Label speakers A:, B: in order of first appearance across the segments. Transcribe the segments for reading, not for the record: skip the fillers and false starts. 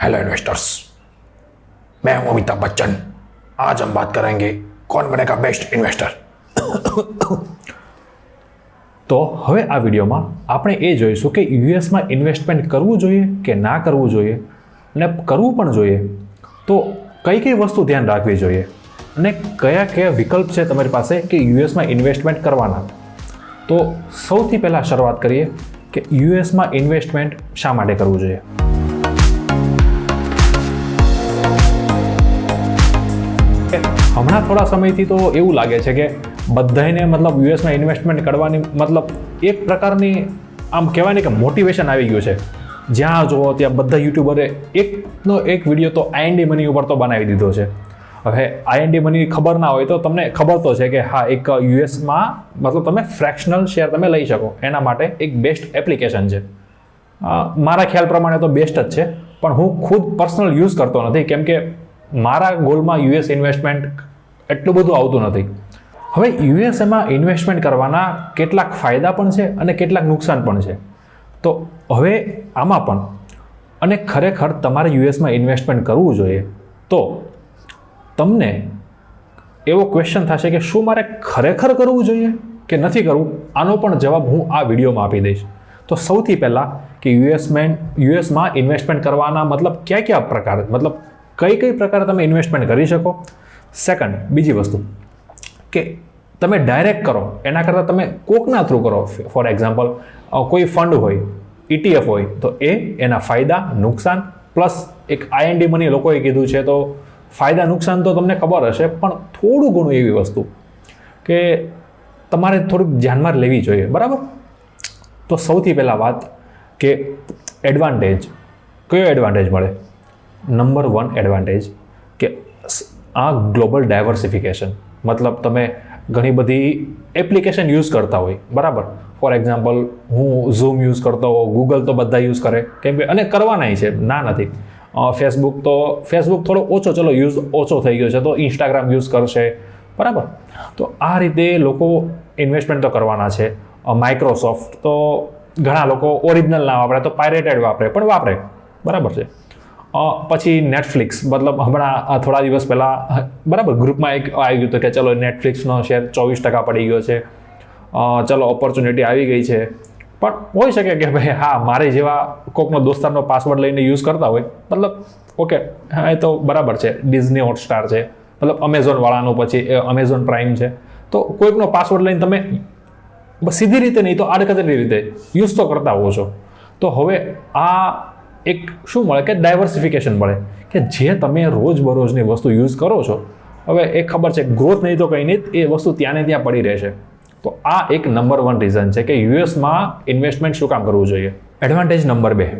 A: Hello investors, मैं हूं अमिताभ बच्चन। आज हम बात करेंगे कौन बनेगा बेस्ट इन्वेस्टर।
B: તો હવે આ વિડીયોમાં આપણે એ જોઈશું કે યુએસમાં ઇન્વેસ્ટમેન્ટ કરવું જોઈએ કે ના કરવું જોઈએ, અને કરવું પણ જોઈએ તો કઈ કઈ વસ્તુ ધ્યાન રાખવી જોઈએ, અને કયા કયા વિકલ્પ છે તમારી પાસે કે યુએસમાં ઇન્વેસ્ટમેન્ટ કરવાના. તો સૌથી પહેલાં શરૂઆત કરીએ કે યુએસમાં ઇન્વેસ્ટમેન્ટ શા માટે કરવું જોઈએ. હમણાં થોડા સમયથી તો એવું લાગે છે કે બધાને મતલબ યુએસમાં ઇન્વેસ્ટમેન્ટ કરવાની મતલબ એક પ્રકારની આમ કહેવાય ને કે મોટિવેશન આવી ગયું છે. જ્યાં જુઓ ત્યાં બધા યુટ્યુબરે એકનો એક વિડીયો તો આઈએનડી મની ઉપર તો બનાવી દીધો છે. હવે આઈએનડી મની ખબર ના હોય તો તમને ખબર તો છે કે હા, એક યુએસમાં મતલબ તમે ફ્રેક્શનલ શેર તમે લઈ શકો એના માટે એક બેસ્ટ એપ્લિકેશન છે. મારા ખ્યાલ પ્રમાણે તો બેસ્ટ જ છે, પણ હું ખુદ પર્સનલ યુઝ કરતો નથી કેમ કે મારા ગોલમાં યુએસ ઇન્વેસ્ટમેન્ટ એટલું બધું આવતું નથી. હવે યુએસએમાં ઇન્વેસ્ટમેન્ટ કરવાના કેટલાક ફાયદા પણ છે અને કેટલાક નુકસાન પણ છે. તો હવે આમાં પણ અને ખરેખર તમારે યુએસમાં ઇન્વેસ્ટમેન્ટ કરવું જોઈએ તો તમને એવો ક્વેશ્ચન થશે કે શું મારે ખરેખર કરવું જોઈએ કે નથી કરવું. આનો પણ જવાબ હું આ વિડીયોમાં આપી દઈશ. તો સૌથી પહેલાં કે યુએસમાં ઇન્વેસ્ટમેન્ટ કરવાના મતલબ કયા પ્રકાર, મતલબ કઈ પ્રકારે તમે ઇન્વેસ્ટમેન્ટ કરી શકો. સેકન્ડ, બીજી વસ્તુ કે તમે ડાયરેક્ટ કરો એના કરતાં તમે કોકના થ્રુ કરો. ફોર એક્ઝામ્પલ કોઈ ફંડ હોય, ETF હોય તો એના ફાયદા નુકસાન પ્લસ એક આઈએનડી મની લોકોએ કીધું છે તો ફાયદા નુકસાન તો તમને ખબર હશે, પણ થોડું ઘણું એવી વસ્તુ કે તમારે થોડુંક ધ્યાનમાં લેવી જોઈએ, બરાબર. તો સૌથી પહેલાં વાત કે એડવાન્ટેજ, કયો એડવાન્ટેજ મળે. નંબર 1 એડવાન્ટેજ કે આ ગ્લોબલ ડાયવર્સિફિકેશન, મતલબ તમે ઘણી બધી એપ્લિકેશન યુઝ કરતા હોય, બરાબર. ફોર એક્ઝામ્પલ હું ઝૂમ યુઝ કરતો હોઉં, ગૂગલ તો બધા યુઝ કરે કેમ કે અને કરવાનાય છે, ના નથી. ફેસબુક થોડો ઓછો, ચલો યુઝ ઓછો થઈ ગયો છે તો ઇન્સ્ટાગ્રામ યુઝ કરશે, બરાબર. તો આ રીતે લોકો ઇન્વેસ્ટમેન્ટ તો કરવાના છે. માઇક્રોસોફ્ટ તો ઘણા લોકો ઓરિજિનલ ના વાપરે તો પાયરેટેડ વાપરે, પણ વાપરે, બરાબર છે. પછી નેટફ્લિક્સ, મતલબ હમણાં થોડા દિવસ પહેલાં બરાબર ગ્રુપમાં એક આવી ગયું હતું કે ચલો નેટફ્લિક્સનો શેર 24% પડી ગયો છે, ચલો ઓપોર્ચ્યુનિટી આવી ગઈ છે. પણ હોઈ શકે કે ભાઈ હા, મારે જેવા કોકનો દોસ્તારનો પાસવર્ડ લઈને યુઝ કરતા હોય, મતલબ ઓકે હા, એ તો બરાબર છે. ડિઝની હોટસ્ટાર છે, મતલબ અમેઝોનવાળાનું, પછી અમેઝોન પ્રાઇમ છે. તો કોઈકનો પાસવર્ડ લઈને તમે સીધી રીતે નહીં તો આડકતરી રીતે યુઝ તો કરતા હો છો. તો હવે આ એક શું મળે કે ડાયવર્સિફિકેશન મળે કે જે તમે રોજબરોજની વસ્તુ યુઝ કરો છો, હવે એ ખબર છે ગ્રોથ નહીં તો કંઈ નહીં, એ વસ્તુ ત્યાં ને ત્યાં પડી રહેશે. તો આ એક નંબર 1 રીઝન છે કે યુએસમાં ઇન્વેસ્ટમેન્ટ શું કામ કરવું જોઈએ. Advantage number 2.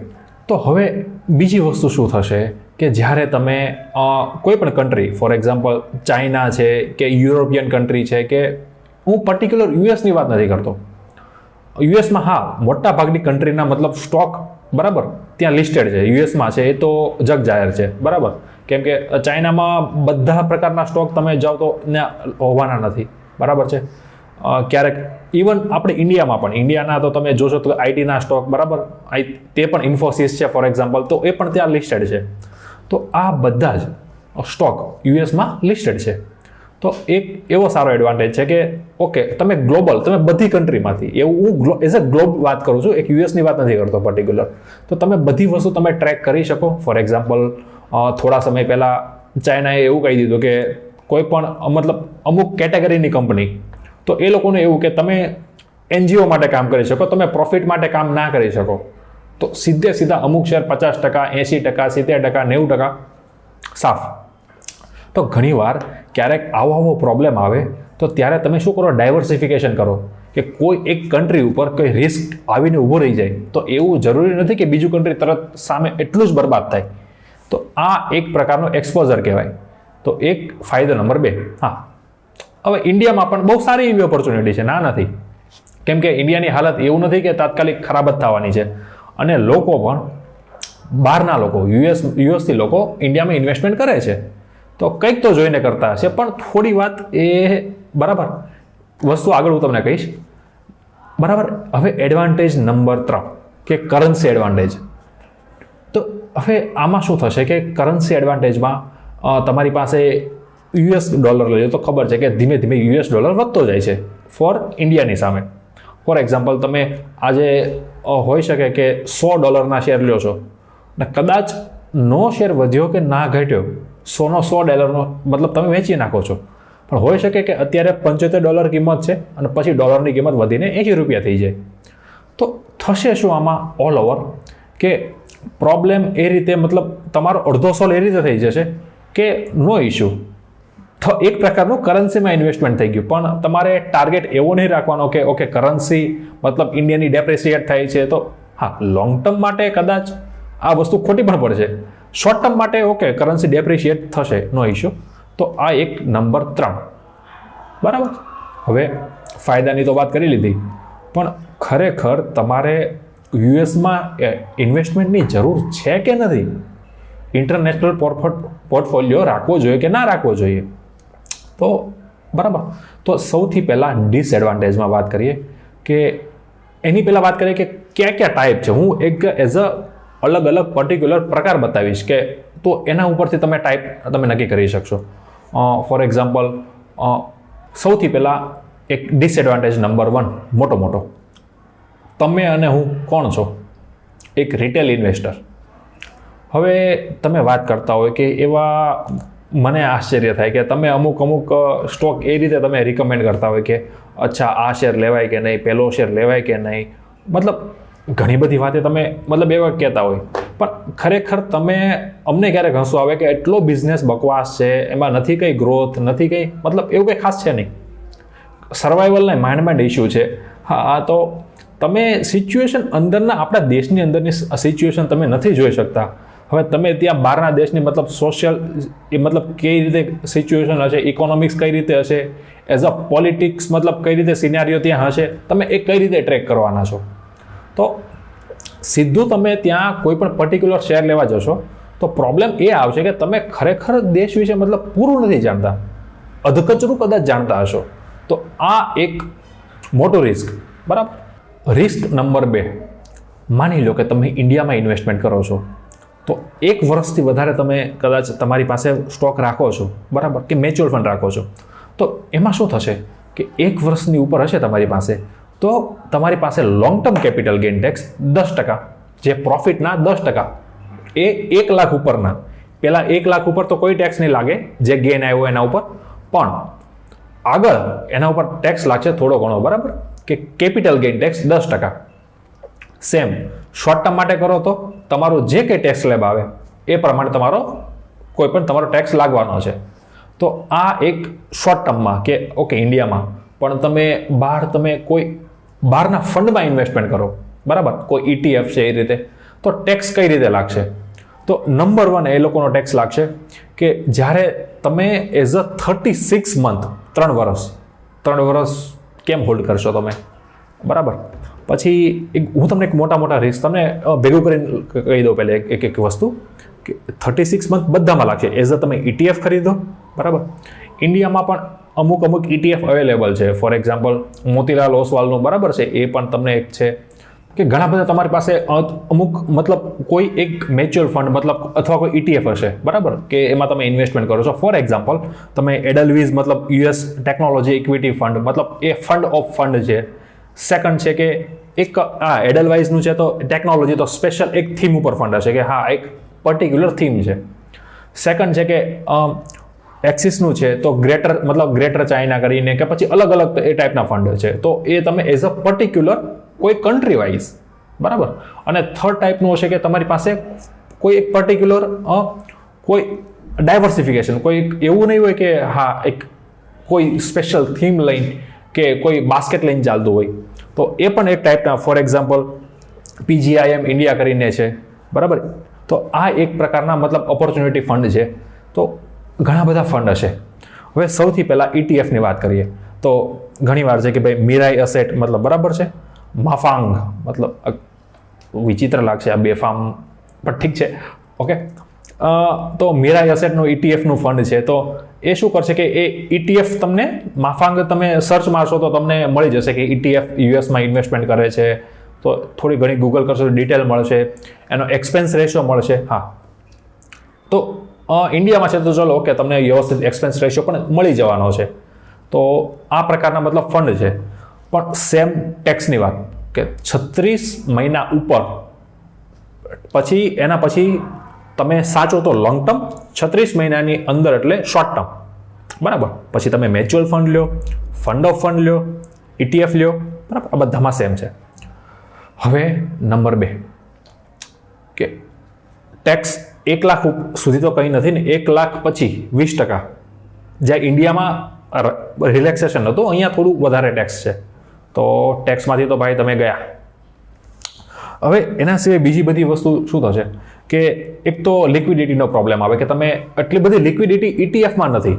B: તો હવે બીજી વસ્તુ શું થશે કે જ્યારે તમે કોઈ પણ કન્ટ્રી, ફોર એક્ઝામ્પલ ચાઇના છે કે યુરોપિયન કન્ટ્રી છે, કે હું પર્ટિક્યુલર યુએસની વાત નથી કરતો. યુએસમાં હા, મોટા ભાગની કન્ટ્રીના મતલબ સ્ટોક બરાબર ત્યાં લિસ્ટેડ છે, યુએસમાં છે એ તો જગ જાહેર છે, બરાબર. કેમ કે ચાઇનામાં બધા પ્રકારના સ્ટોક તમે જાઓ તો હોવાના નથી, બરાબર છે. ક્યારેક ઇવન આપણે ઇન્ડિયામાં પણ, ઇન્ડિયાના તો તમે જોશો તો આઈટીના સ્ટોક, બરાબર, તે પણ ઇન્ફોસિસ છે ફોર એક્ઝામ્પલ, તો એ પણ ત્યાં લિસ્ટેડ છે. તો આ બધા જ સ્ટોક યુએસમાં લિસ્ટેડ છે. તો એક એવો સારો એડવાન્ટેજ છે કે ઓકે, તમે ગ્લોબલ, તમે બધી કન્ટ્રીમાંથી, એવું હું એઝ અ ગ્લોબ વાત કરું છું, એક યુએસની વાત નથી કરતો પર્ટિક્યુલર. તો તમે બધી વસ્તુ તમે ટ્રેક કરી શકો. ફોર એક્ઝામ્પલ થોડા સમય પહેલાં ચાઇનાએ એવું કહી દીધું કે કોઈ પણ મતલબ અમુક કેટેગરીની કંપની, તો એ લોકોને એવું કે તમે NGO માટે કામ કરી શકો, તમે પ્રોફિટ માટે કામ ના કરી શકો. તો સીધા અમુક શેર 50%, 80%, 70%, 90% સાફ. તો ઘણીવાર ક્યારેક આવો પ્રોબ્લેમ આવે તો ત્યારે તમે શું કરો, ડાયવર્સિફિકેશન કરો કે કોઈ એક કન્ટ્રી ઉપર કોઈ રિસ્ક આવીને ઊભો રહી જાય તો એવું જરૂરી નથી કે બીજું કન્ટ્રી તરત સામે એટલું જ બરબાદ થાય. તો આ એક પ્રકારનો એક્સપોઝર કહેવાય. તો એક ફાયદો નંબર 2. હા, હવે ઇન્ડિયામાં પણ બહુ સારી એવી ઓપોર્ચ્યુનિટી છે, ના નથી. કેમ કે ઇન્ડિયાની હાલત એવું નથી કે તાત્કાલિક ખરાબ જ થવાની છે, અને લોકો પણ બહારના લોકો, યુએસથી લોકો ઇન્ડિયામાં ઇન્વેસ્ટમેન્ટ કરે છે. તો કંઈક તો જોઈને કરતા હશે, પણ થોડી વાત એ બરાબર વસ્તુ આગળ હું તમને કહીશ, બરાબર. હવે એડવાન્ટેજ નંબર 3 કે કરન્સી એડવાન્ટેજ. તો હવે આમાં શું થશે કે કરન્સી એડવાન્ટેજમાં તમારી પાસે યુએસ ડોલર લઈએ તો ખબર છે કે ધીમે ધીમે યુએસ ડોલર વધતો જાય છે ફોર ઇન્ડિયાની સામે. ફોર એક્ઝામ્પલ, તમે આજે હોઈ શકે કે $100 શેર લ્યો છો અને કદાચ નો શેર વધ્યો કે ના ઘટ્યો, $100 મતલબ તમે વેચી નાખો છો, પણ હોઈ શકે કે અત્યારે $75 કિંમત છે અને પછી ડોલરની કિંમત વધીને ₹80 થઈ જાય. તો થશે શું આમાં ઓલ ઓવર કે પ્રોબ્લેમ એ રીતે મતલબ તમારો અડધો સોલ એ રીતે થઈ જશે કે નો ઇશ્યુ, એક પ્રકારનું કરન્સીમાં ઇન્વેસ્ટમેન્ટ થઈ ગયું. પણ તમારે ટાર્ગેટ એવો નહીં રાખવાનો કે ઓકે કરન્સી મતલબ ઇન્ડિયાની ડેપ્રિસિએટ થાય છે તો હા લોંગ ટર્મ માટે કદાચ આ વસ્તુ ખોટી પણ પડશે, શોર્ટ ટર્મ માટે ઓકે કરન્સી ડેપ્રિશિએટ થશે, નો ઇશ્યુ. તો આ એક નંબર 3. બરાબર. હવે ફાયદાની તો વાત કરી લીધી, પણ ખરેખર તમારે યુએસમાં ઇન્વેસ્ટમેન્ટની જરૂર છે કે નથી? ઇન્ટરનેશનલ પોર્ટફોલિયો રાખવો જોઈએ કે ના રાખવો જોઈએ? તો બરાબર, તો સૌથી પહેલાં ડિસએડવાન્ટેજમાં વાત કરીએ કે એની પહેલાં વાત કરીએ કે કયા કયા ટાઈપ છે. હું એક એઝ અ અલગ અલગ પર્ટિક્યુલર પ્રકાર બતાવીશ કે તો એના ઉપરથી તમે ટાઈપ તમે નક્કી કરી શકશો. ફોર એક્ઝામ્પલ, સૌથી પહેલાં એક ડિસએડવાન્ટેજ નંબર 1 મોટો, તમે અને હું કોણ છો? એક રિટેલ ઇન્વેસ્ટર. હવે તમે વાત કરતા હોય કે એવા મને આશ્ચર્ય થાય કે તમે અમુક સ્ટોક એ રીતે તમે રિકમેન્ડ કરતા હોય કે અચ્છા આ શેર લેવાય કે નહીં, પેલો શેર લેવાય કે નહીં, મતલબ ઘણી બધી વાતે તમે મતલબ એવા કહેતા હોય, પણ ખરેખર તમે અમને ક્યારેક હસવું આવે કે એટલો બિઝનેસ બકવાસ છે, એમાં નથી કંઈ ગ્રોથ, નથી કંઈ મતલબ એવું કંઈ ખાસ છે નહીં, સર્વાઈવલના માંડ ઇશ્યુ છે. હા, તો તમે સિચ્યુએશન અંદરના આપણા દેશની અંદરની સિચ્યુએશન તમે નથી જોઈ શકતા. હવે તમે ત્યાં બહારના દેશની મતલબ સોશિયલ એ મતલબ કઈ રીતે સિચ્યુએશન હશે, ઇકોનોમિક્સ કઈ રીતે હશે, એઝ અ પોલિટિક્સ મતલબ કઈ રીતે સિનારીઓ ત્યાં હશે, તમે એ કઈ રીતે ટ્રેક કરવાના છો? તો સીધું તમે ત્યાં કોઈ પણ પર્ટિક્યુલર શેર લેવા જશો તો પ્રોબ્લેમ એ આવશે કે તમે ખરેખર દેશ વિશે મતલબ પૂરું નથી જાણતા, અધકચરું કદાચ જાણતા હશો. તો આ એક મોટું રિસ્ક. બરાબર. રિસ્ક નંબર 2, માની લો કે તમે ઇન્ડિયામાં ઇન્વેસ્ટમેન્ટ કરો છો તો 1 વર્ષથી વધારે તમે કદાચ તમારી પાસે સ્ટોક રાખો છો, બરાબર, કે મ્યુચ્યુઅલ ફંડ રાખો છો, તો એમાં શું થશે કે 1 વર્ષની ઉપર હશે તમારી પાસે તો તમારી પાસે long term capital gain tax 10%, જે પ્રોફિટના 10%, એ 1 લાખ ઉપરના. પહેલાં 1 લાખ ઉપર તો કોઈ ટેક્સ નહીં લાગે જે ગેઇન આવ્યો એના ઉપર, પણ આગળ એના ઉપર ટેક્સ લાગશે થોડો ઘણો, બરાબર, કે capital gain tax 10%. Same short term માટે કરો તો તમારું જે કંઈ ટેક્સ સ્લેબ આવે એ પ્રમાણે તમારો કોઈ પણ તમારો ટેક્સ લાગવાનો છે. તો આ એક શોર્ટ ટર્મમાં કે ઓકે ઇન્ડિયામાં, પણ તમે કોઈ બહારના ફંડમાં ઇન્વેસ્ટમેન્ટ કરો, બરાબર, કોઈ ETF છે એ રીતે, તો ટેક્સ કઈ રીતે લાગશે? તો નંબર 1 એ લોકોનો ટેક્સ લાગશે કે જ્યારે તમે એઝ અ 36 મંથ 3 વર્ષ કેમ હોલ્ડ કરશો તમે? બરાબર. પછી હું તમને એક મોટા રિસ્ક તમને ભેગું કરીને કહી દઉં પહેલાં એક વસ્તુ કે 36 મંથ બધામાં લાગશે. એઝ અ તમે ETF ખરીદો, બરાબર. ઇન્ડિયામાં પણ અમુક ETF અવેલેબલ છે. ફોર એક્ઝામ્પલ મોતીલાલ ઓસવાલનું, બરાબર છે, એ પણ તમને એક છે કે ઘણા બધા તમારી પાસે અમુક મતલબ કોઈ એક મ્યુચ્યુઅલ ફંડ મતલબ અથવા કોઈ ETF હશે, બરાબર, કે એમાં તમે ઇન્વેસ્ટમેન્ટ કરો છો. ફોર એક્ઝામ્પલ તમે એડલવીઝ મતલબ US ટેકનોલોજી ઇક્વિટી ફંડ, મતલબ એ ફંડ ઓફ ફંડ છે. સેકન્ડ છે કે એક એડલવાઇઝનું છે તો ટેકનોલોજી તો સ્પેશિયલ એક થીમ ઉપર ફંડ હશે કે હા એક પર્ટિક્યુલર થીમ છે. સેકન્ડ છે કે એક્સિસનું છે તો ગ્રેટર ચાઇના કરીને કે પછી અલગ એ ટાઈપના ફંડ છે, તો એ તમે એઝ અ પર્ટિક્યુલર કોઈ કન્ટ્રી વાઇઝ, બરાબર. અને થર્ડ ટાઈપનું હશે કે તમારી પાસે કોઈ એક પર્ટિક્યુલર કોઈ ડાયવર્સિફિકેશન, કોઈ એવું નહીં હોય કે હા એક કોઈ સ્પેશિયલ થીમ લઈને કે કોઈ બાસ્કેટ લઈને ચાલતું હોય, તો એ પણ એક ટાઈપના. ફોર એક્ઝામ્પલ PGIM ઇન્ડિયા કરીને છે, બરાબર. તો આ એક પ્રકારના મતલબ ઓપોર્ચ્યુનિટી ફંડ છે. તો ઘણા બધા ફંડ હશે. હવે સૌથી પહેલાં ETFની વાત કરીએ તો ઘણી વાર છે કે ભાઈ મીરાઈ અસેટ મતલબ, બરાબર છે, માફાંગ મતલબ વિચિત્ર લાગશે આ બે ફાર્મ, પણ ઠીક છે, ઓકે. તો મીરાઈ અસેટનું ETFનું ફંડ છે. તો એ શું કરશે કે એ ETF તમને માફાંગ તમે સર્ચ મારશો તો તમને મળી જશે કે ETF યુએસમાં ઇન્વેસ્ટમેન્ટ કરે છે. તો થોડી ઘણી ગૂગલ કરશો તો ડિટેલ મળશે, એનો એક્સપેન્સ રેશિયો મળશે. હા, તો ઇન્ડિયામાં છે તો ચલો ઓકે, તમને વ્યવસ્થિત એક્સપેન્સ રેશિયો પણ મળી જવાનો છે. તો આ પ્રકારના મતલબ ફંડ છે. પણ સેમ ટેક્સની વાત કે 36 મહિના ઉપર પછી એના પછી તમે સાચો તો લોંગ ટર્મ, 36 મહિનાની અંદર એટલે શોર્ટ ટર્મ, બરાબર. પછી તમે મ્યુચ્યુઅલ ફંડ લ્યો, ફંડ ઓફ ફંડ લ્યો, ETF લ્યો, બરાબર. આ બધામાં સેમ છે. હવે નંબર 2 કે ટેક્સ 1 લાખ સુધી તો કંઈ નથી ને, 1 લાખ પછી 20%, જ્યાં ઇન્ડિયામાં રિલેક્સેશન હતું, અહીંયા થોડું વધારે ટેક્સ છે. તો ટેક્સમાંથી તો ભાઈ તમે ગયા. હવે એના સિવાય બીજી બધી વસ્તુ શું થશે કે એક તો લિક્વિડિટીનો પ્રોબ્લેમ આવે કે તમે એટલી બધી લિક્વિડિટી ETFમાં નથી,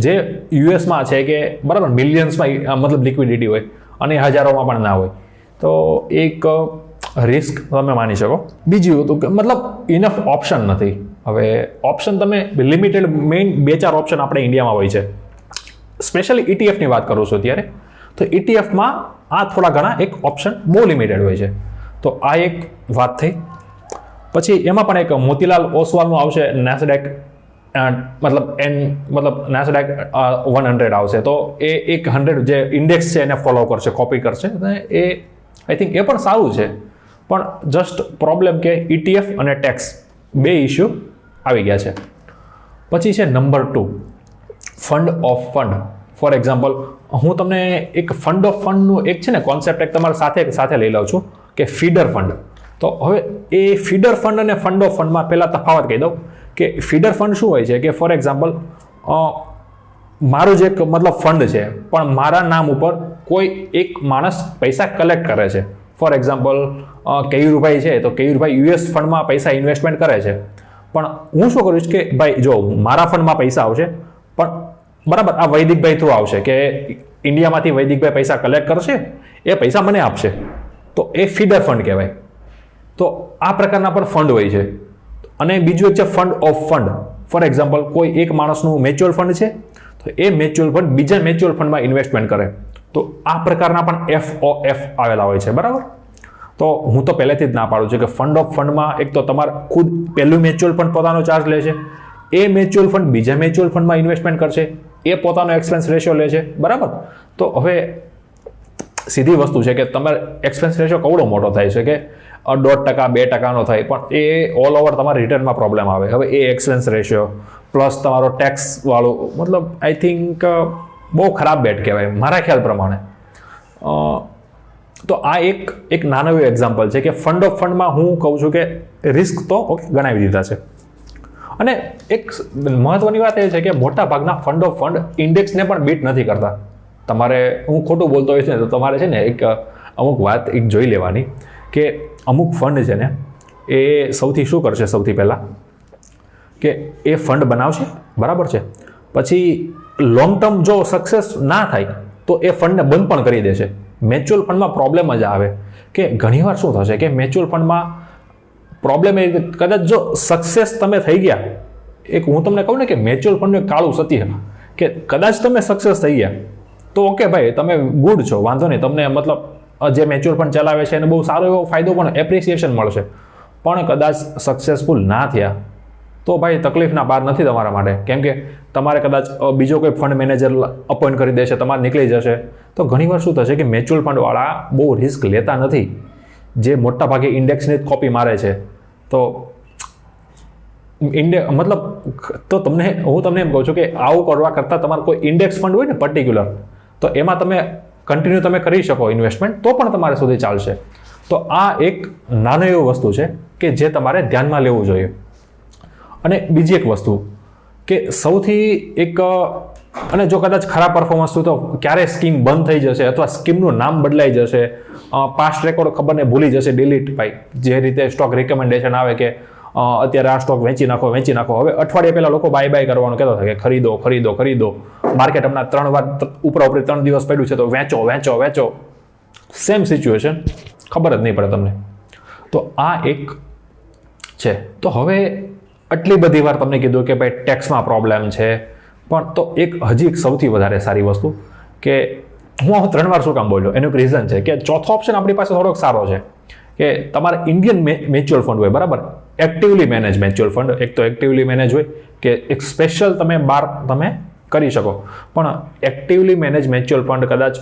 B: જે યુએસમાં છે કે બરાબર મિલિયન્સમાં મતલબ લિક્વિડિટી હોય અને હજારોમાં પણ ના હોય. તો એક રિસ્ક તમે માની શકો. બીજું હતું કે મતલબ ઇનફ ઓપ્શન નથી. હવે ઓપ્શન તમે લિમિટેડ, મેઇન 2-4 ઓપ્શન આપણે ઇન્ડિયામાં હોય છે. સ્પેશિયલી ETFની વાત કરું છું અત્યારે, તો ETFમાં આ થોડા ઘણા એક ઓપ્શન બહુ લિમિટેડ હોય છે. તો આ એક વાત થઈ. પછી એમાં પણ એક મોતીલાલ ઓસવાલનું આવશે નેસ્ડેક, મતલબ નેસ્ડેક 100 આવશે. તો એ એક 100 જે ઇન્ડેક્સ છે એને ફોલો કરશે, કોપી કરશે. એ આઈ થિંક એ પણ સારું છે. પણ જસ્ટ પ્રોબ્લેમ કે ETF અને ટેક્સ 2 ઇસ્યુ આવી ગયા છે. પછી છે number 2, fund of fund. For example, હું તમને એક ફંડ ઓફ ફંડનું એક છે ને કોન્સેપ્ટ એક તમારા સાથે લઈ લઉં છું કે ફીડર ફંડ. તો હવે એ ફીડર ફંડ અને ફંડ ઓફ ફંડમાં પહેલાં તફાવત કહી દઉં કે ફીડર ફંડ શું હોય છે કે ફોર એક્ઝામ્પલ મારું જે મતલબ ફંડ છે પણ મારા નામ ઉપર કોઈ એક માણસ પૈસા કલેક્ટ કરે છે. ફોર એક્ઝામ્પલ કેયુરભાઈ છે તો કેયુરભાઈ US ફંડમાં પૈસા ઇન્વેસ્ટમેન્ટ કરે છે. પણ હું શું કરીશ કે ભાઈ જો મારા ફંડમાં પૈસા આવશે પણ બરાબર આ વૈદિકભાઈ થ્રુ આવશે કે ઇન્ડિયામાંથી વૈદિકભાઈ પૈસા કલેક્ટ કરશે, એ પૈસા મને આપશે. તો એ ફીડર ફંડ કહેવાય. તો આ પ્રકારના પણ ફંડ હોય છે. અને બીજું એક છે fund of fund. For example કોઈ એક માણસનું મ્યુચ્યુઅલ ફંડ છે તો એ મ્યુચ્યુઅલ ફંડ બીજા મ્યુચ્યુઅલ ફંડમાં ઇન્વેસ્ટમેન્ટ કરે. તો આ પ્રકારના પણ FOF આવેલા હોય છે, બરાબર. તો હું તો પહેલેથી જ ના પાડું છું કે ફંડ ઓફ ફંડમાં એક તો તમારે ખુદ પહેલું મ્યુચ્યુઅલ ફંડ પોતાનો ચાર્જ લે છે, એ મ્યુચ્યુઅલ ફંડ બીજા મ્યુચ્યુઅલ ફંડમાં ઇન્વેસ્ટમેન્ટ કરશે, એ પોતાનો એક્સપેન્સ રેશિયો લે છે, બરાબર. તો હવે સીધી વસ્તુ છે કે તમારે એક્સપેન્સ રેશિયો કવડો મોટો થાય છે કે 1.5% 2%નો થાય, પણ એ ઓલ ઓવર તમારા રિટર્નમાં પ્રોબ્લેમ આવે. હવે એ એક્સપેન્સ રેશિયો પ્લસ તમારો ટેક્સ વાળું મતલબ આઈ થિંક બહુ ખરાબ બેટ કહેવાય મારા ખ્યાલ પ્રમાણે. તો આ એક નાનો એવું એક્ઝામ્પલ છે કે ફંડ ઓફ ફંડમાં હું કહું છું કે રિસ્ક તો ગણાવી દીધા છે. અને એક મહત્વની વાત એ છે કે મોટા ભાગના ફંડ ઓફ ફંડ ઇન્ડેક્સને પણ બીટ નથી કરતા. તમારે હું ખોટું બોલતો હોઈશ ને તો તમારે છે ને એક અમુક વાત એક જોઈ લેવાની કે અમુક ફંડ છે ને એ સૌથી શું કરશે, સૌથી પહેલાં કે એ ફંડ બનાવશે, બરાબર છે. પછી લોંગ ટર્મ જો સક્સેસ ના થાય તો એ ફંડને બંધ પણ કરી દેશે. મ્યુચ્યુઅલ ફંડમાં પ્રોબ્લેમ જ આવે કે ઘણીવાર શું થશે કે મ્યુચ્યુઅલ ફંડમાં પ્રોબ્લેમ એ કદાચ જો સક્સેસ તમે થઈ ગયા, એક હું તમને કહું ને કે મ્યુચ્યુઅલ ફંડનું કાળું સત્ય કે કદાચ તમે સક્સેસ થઈ ગયા તો ઓકે ભાઈ તમે ગુડ છો, વાંધો નહીં, તમને મતલબ જે મ્યુચ્યુઅલ ફંડ ચલાવે છે એને બહુ સારો એવો ફાયદો પણ એપ્રિસિએશન મળશે. પણ કદાચ સક્સેસફુલ ના થયા તો ભાઈ તકલીફના પાર નથી તમારા માટે. કેમ કે તમારે કદાચ બીજો કોઈ ફંડ મેનેજર અપોઇન્ટ કરી દેશે, તમારે નીકળી જશે. તો ઘણીવાર શું થશે કે મ્યુચ્યુઅલ ફંડવાળા બહુ રિસ્ક લેતા નથી, જે મોટા ભાગે ઇન્ડેક્સની કોપી મારે છે. તો મતલબ તો હું તમને એમ કહું છું કે આવું કરવા કરતાં તમારે કોઈ ઇન્ડેક્સ ફંડ હોય ને પર્ટિક્યુલર, તો એમાં તમે કન્ટિન્યુ તમે કરી શકો ઇન્વેસ્ટમેન્ટ, તો પણ તમારે સુધી ચાલશે. તો આ એક નાનો એવી વસ્તુ છે કે જે તમારે ધ્યાનમાં લેવું જોઈએ. અને બીજી એક વસ્તુ કે સૌથી એક, અને જો કદાચ ખરાબ પરફોર્મન્સ થયું તો ક્યારે સ્કીમ બંધ થઈ જશે અથવા સ્કીમનું નામ બદલાઈ જશે, પાસ્ટ રેકોર્ડ ખબર ને ભૂલી જશે, ડિલીટ. ભાઈ જે રીતે સ્ટોક રિકમેન્ડેશન આવે કે અત્યારે આ સ્ટોક વેચી નાખો. હવે અઠવાડિયા પહેલાં લોકો બાય કરવાનું કહેતા હતા કે ખરીદો. માર્કેટ હમણાં 3 વાર ઉપરી 3 દિવસ પડ્યું છે તો વેચો. સેમ સિચ્યુએશન, ખબર જ નહીં પડે તમને. તો આ એક છે. તો હવે આટલી બધી વાર તમને કીધું કે ભાઈ ટેક્સમાં પ્રોબ્લેમ છે, પણ તો હજી એક સૌથી વધારે સારી વસ્તુ કે હું 3 વાર શું કામ બોલ્યો એનું એક રીઝન છે કે ચોથો ઓપ્શન આપણી પાસે થોડોક સારો છે કે તમારે ઇન્ડિયન મ્યુચ્યુઅલ ફંડ હોય, બરાબર, એક્ટિવલી મેનેજ મ્યુચ્યુઅલ ફંડ. એક તો એક્ટિવલી મેનેજ હોય કે એક સ્પેશિયલ તમે બાર તમે કરી શકો, પણ એક્ટિવલી મેનેજ મ્યુચ્યુઅલ ફંડ કદાચ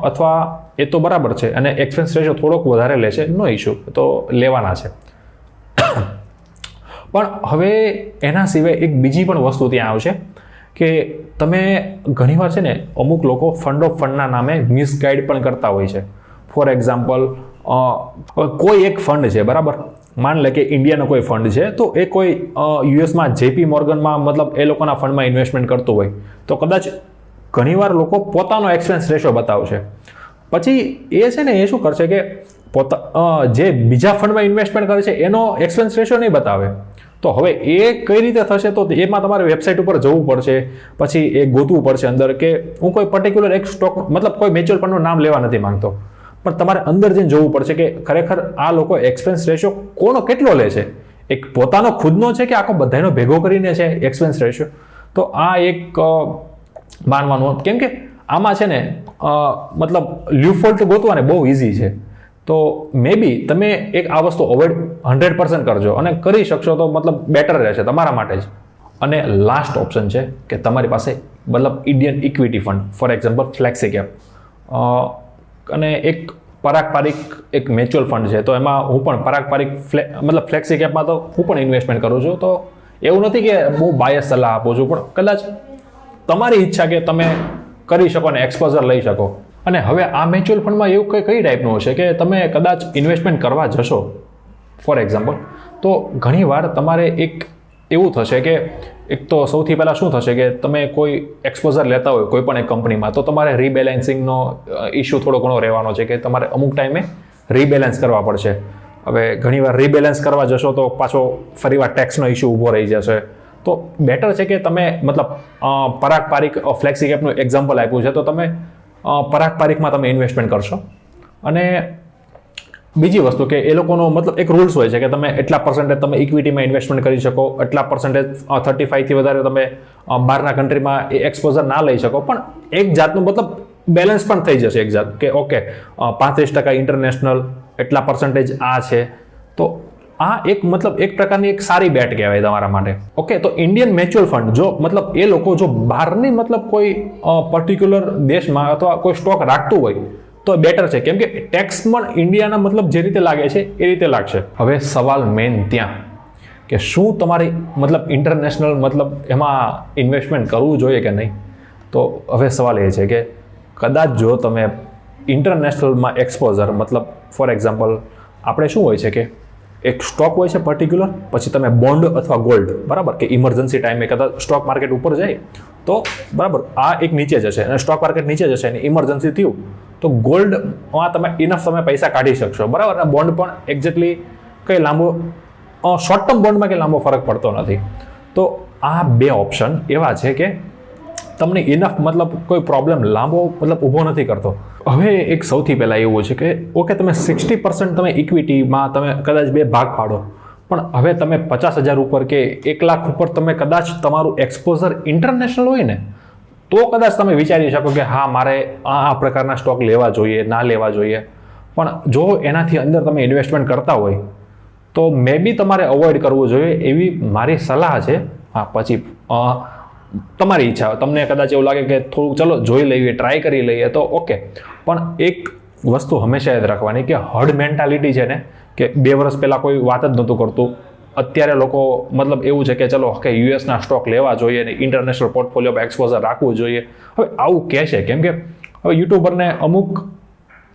B: અથવા એ તો બરાબર છે અને એક્સપેન્સ રેશિયો થોડોક વધારે લે છે, નો ઇશ્યુ, તો લેવાના છે. પણ હવે એના સિવાય એક બીજી પણ વસ્તુ ત્યાં આવશે કે તમે ઘણીવાર છે ને અમુક લોકો ફંડ ઓફ ફંડના નામે મિસગાઈડ પણ કરતા હોય છે. ફોર એક્ઝામ્પલ, કોઈ એક ફંડ છે, બરાબર, માન લે કે ઇન્ડિયાનો કોઈ ફંડ છે, તો એ કોઈ યુએસમાં જેપી મોર્ગનમાં મતલબ એ લોકોના ફંડમાં ઇન્વેસ્ટમેન્ટ કરતું હોય, તો કદાચ ઘણીવાર લોકો પોતાનો એક્સપેન્સ રેશિયો બતાવશે. પછી એ છે ને એ શું કરશે કે જે બીજા ફંડમાં ઇન્વેસ્ટમેન્ટ કરે છે એનો એક્સપેન્સ રેશિયો નહીં બતાવે. તો હવે એ કઈ રીતે થશે? તો એમાં તમારે વેબસાઇટ ઉપર જવું પડશે, પછી એ ગોતવું પડશે અંદર કે હું કોઈ પર્ટિક્યુલર એક સ્ટોક મતલબ કોઈ મ્યુચ્યુઅલ ફંડનું નામ લેવા નથી માંગતો, પણ તમારે અંદર જઈને જોવું પડશે કે ખરેખર આ લોકો એક્સપેન્સ રેશિયો કોનો કેટલો લે છે, એક પોતાનો ખુદનો છે કે આખો બધાનો ભેગો કરીને છે એક્સપેન્સ રેશિયો. તો આ એક માનવાનું, કેમ કે આમાં છે ને મતલબ લ્યુફોલ્ટ ગોતવાને બહુ ઇઝી છે. તો મે બી તમે એક આ વસ્તુ અવોઇડ 100% કરજો અને કરી શકશો તો મતલબ બેટર રહેશે તમારા માટે જ. અને લાસ્ટ ઓપ્શન છે કે તમારી પાસે મતલબ Indian equity fund, for example flexi cap, અને એક પરાગ પારીખ એક મ્યુચ્યુઅલ ફંડ છે, તો એમાં હું પણ પરાગ પારીખ મતલબ ફ્લેક્સી કેપમાં તો હું પણ ઇન્વેસ્ટમેન્ટ કરું છું. તો એવું નથી કે બહુ બાયસ સલાહ આપું છું, પણ કદાચ તમારી ઈચ્છા કે તમે કરી શકો ને એક્સપોઝર લઈ શકો. અને હવે આ મ્યુચ્યુઅલ ફંડમાં એવું કઈ ટાઈપનું હશે કે તમે કદાચ ઇન્વેસ્ટમેન્ટ કરવા જશો ફોર એક્ઝામ્પલ, તો ઘણીવાર તમારે એક એવું થશે કે એક તો સૌથી પહેલાં શું થશે કે તમે કોઈ એક્સપોઝર લેતા હોય કોઈ પણ એક કંપનીમાં, તો તમારે રીબેલેન્સિંગનો ઇશ્યુ થોડો ઘણો રહેવાનો છે કે તમારે અમુક ટાઈમે રીબેલેન્સ કરવા પડશે. હવે ઘણીવાર રીબેલેન્સ કરવા જશો તો પાછો ફરીવાર ટેક્સનો ઇશ્યુ ઊભો રહી જશે. તો બેટર છે કે તમે મતલબ પરાગ પારીખ ફ્લેક્સી કેપનું એક્ઝામ્પલ આપ્યું છે, તો તમે પરાગ પારીખમાં તમે ઇન્વેસ્ટમેન્ટ કરશો. અને બીજી વસ્તુ કે એ લોકોનો મતલબ એક રૂલ્સ હોય છે કે તમે એટલા પર્સન્ટેજ તમે ઇક્વિટીમાં ઇન્વેસ્ટમેન્ટ કરી શકો, એટલા પર્સન્ટેજ 35થી વધારે તમે બહારના કન્ટ્રીમાં એ એક્સપોઝર ના લઈ શકો, પણ એક જાતનું મતલબ બેલેન્સ પણ થઈ જશે એક જાત કે ઓકે 35% ઇન્ટરનેશનલ, એટલા પર્સન્ટેજ આ છે. તો આ એક મતલબ એક પ્રકારની એક સારી બેટ કહેવાય તમારા માટે. ઓકે, તો ઇન્ડિયન મ્યુચ્યુઅલ ફંડ જો મતલબ એ લોકો જો બહારની મતલબ કોઈ પર્ટિક્યુલર દેશમાં અથવા કોઈ સ્ટોક રાખતું હોય તો બેટર છે, કેમ કે ટેક્સ પણ ઇન્ડિયાના મતલબ જે રીતે લાગે છે એ રીતે લાગશે. હવે સવાલ મેઇન ત્યાં કે શું તમારી મતલબ ઇન્ટરનેશનલ મતલબ એમાં ઇન્વેસ્ટમેન્ટ કરવું જોઈએ કે નહીં. તો હવે સવાલ એ છે કે કદાચ જો તમે ઇન્ટરનેશનલમાં એક્સપોઝર મતલબ ફોર એક્ઝામ્પલ આપણે શું હોય છે કે એક સ્ટોક હોય છે પર્ટિક્યુલર, પછી તમે બોન્ડ અથવા ગોલ્ડ, બરાબર, કે ઇમરજન્સી ટાઈમે કદાચ સ્ટોક માર્કેટ ઉપર જાય તો બરાબર આ એક નીચે જશે અને સ્ટોક માર્કેટ નીચે જશે અને ઇમરજન્સી થયું તો ગોલ્ડમાં તમે ઇનફ તમે પૈસા કાઢી શકશો, બરાબર. અને બોન્ડ પણ એક્ઝેક્ટલી કંઈ લાંબો શોર્ટ ટર્મ બોન્ડમાં કંઈ લાંબો ફરક પડતો નથી. તો આ બે ઓપ્શન એવા છે કે તમને ઇનફ મતલબ કોઈ પ્રોબ્લેમ લાંબો મતલબ ઊભો નથી કરતો. હવે એક સૌથી પહેલાં એવું છે કે ઓકે તમે 60% તમે ઇક્વિટીમાં તમે કદાચ બે ભાગ પાડો, પણ હવે તમે 50,000 ઉપર કે 1 લાખ ઉપર તમે કદાચ તમારું એક્સપોઝર ઇન્ટરનેશનલ હોય ને તો કદાચ તમે વિચારી શકો કે હા મારે આ પ્રકારના સ્ટોક લેવા જોઈએ ના લેવા જોઈએ. પણ જો એનાથી અંદર તમે ઇન્વેસ્ટમેન્ટ કરતા હોય તો મે બી તમારે અવોઇડ કરવું જોઈએ એવી મારી સલાહ છે. હા, પછી તમારી ઈચ્છા, તમને કદાચ એવું લાગે કે થોડુંક ચલો જોઈ લઈએ, ટ્રાય કરી લઈએ તો ઓકે. પણ એક વસ્તુ હંમેશા યાદ રાખવાની કે હર્ડ મેન્ટાલિટી છે ને, કે 2 વર્ષ પહેલાં કોઈ વાત જ નહોતું કરતું, અત્યારે લોકો મતલબ એવું છે કે ચલો કે યુએસના સ્ટોક લેવા જોઈએ ને ઇન્ટરનેશનલ પોર્ટફોલિયોમાં એક્સપોઝર રાખવું જોઈએ. હવે આવું કહેશે કેમ કે હવે યુટ્યુબરને અમુક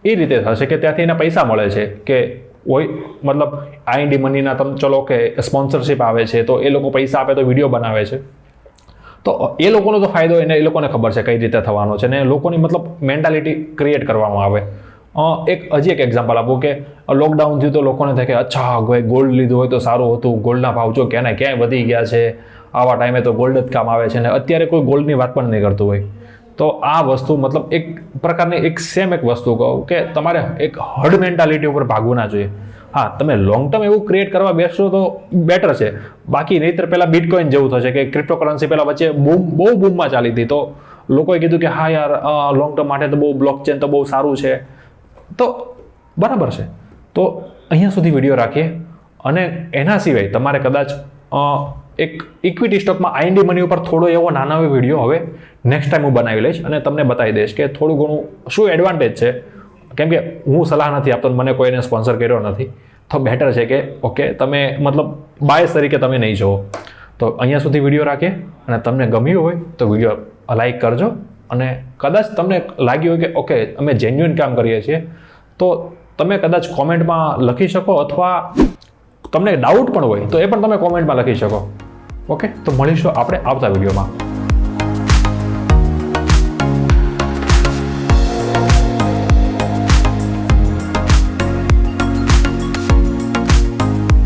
B: એ રીતે થશે કે ત્યાંથી એને પૈસા મળે છે કે હોય મતલબ આઈડી મનીના તમે ચલો કે સ્પોન્સરશિપ આવે છે તો એ લોકો પૈસા આપે તો વિડીયો બનાવે છે. તો એ લોકોનો તો ફાયદો એને એ લોકોને ખબર છે કઈ રીતે થવાનો છે ને લોકોની મતલબ મેન્ટાલિટી ક્રિએટ કરવામાં આવે. હજી એક એક્ઝામ્પલ આપું કે લોકડાઉન થયું તો લોકોને થાય કે અચ્છા ભાઈ ગોલ્ડ લીધું હોય તો સારું હતું, ગોલ્ડના ભાવ જો ક્યાંય વધી ગયા છે, આવા ટાઈમે તો ગોલ્ડ જ કામ આવે છે ને અત્યારે કોઈ ગોલ્ડની વાત પણ નહીં કરતું હોય. તો આ વસ્તુ મતલબ એક પ્રકારની એક વસ્તુ કહું કે તમારે એક હર્ડ મેન્ટાલિટી ઉપર ભાગવું ના જોઈએ. હા, તમે લોંગ ટર્મ એવું ક્રિએટ કરવા બેસશો તો બેટર છે, બાકી નહીંતર પહેલાં બિટકોઇન જેવું થશે કે ક્રિપ્ટોકરન્સી પહેલાં વચ્ચે બહુ બૂમમાં ચાલી હતી તો લોકોએ કીધું કે હા યાર લોંગ ટર્મ માટે તો બહુ બ્લોકચેન તો બહુ સારું છે, તો બરાબર છે. તો અહીંયા સુધી વિડીયો રાખીએ. અને એના સિવાય તમારે કદાચ એક ઇક્વિટી સ્ટોકમાં આઈએનડી મની ઉપર થોડો એવો નાનો એવો વિડીયો હવે નેક્સ્ટ ટાઈમ હું બનાવી લઈશ અને તમને બતાવી દઈશ કે થોડું ઘણું શું એડવાન્ટેજ છે. કેમ કે હું સલાહ નથી આપતો, મને કોઈને સ્પોન્સર કર્યો નથી, તો બેટર છે કે ઓકે તમે મતલબ બાયસ તરીકે તમે નહીં જુઓ. તો અહીંયા સુધી વિડીયો રાખીએ અને તમને ગમ્યું હોય તો વિડીયો લાઈક કરજો. અને કદાચ તમને લાગ્યું હોય કે ઓકે અમે જેન્યુઇન કામ કરીએ છીએ, તો તમે કદાચ કોમેન્ટમાં લખી શકો, અથવા તમને ડાઉટ પણ હોય તો એ પણ તમે કોમેન્ટમાં લખી શકો. ઓકે, તો મળીશું આપણે આવતા વિડીયોમાં.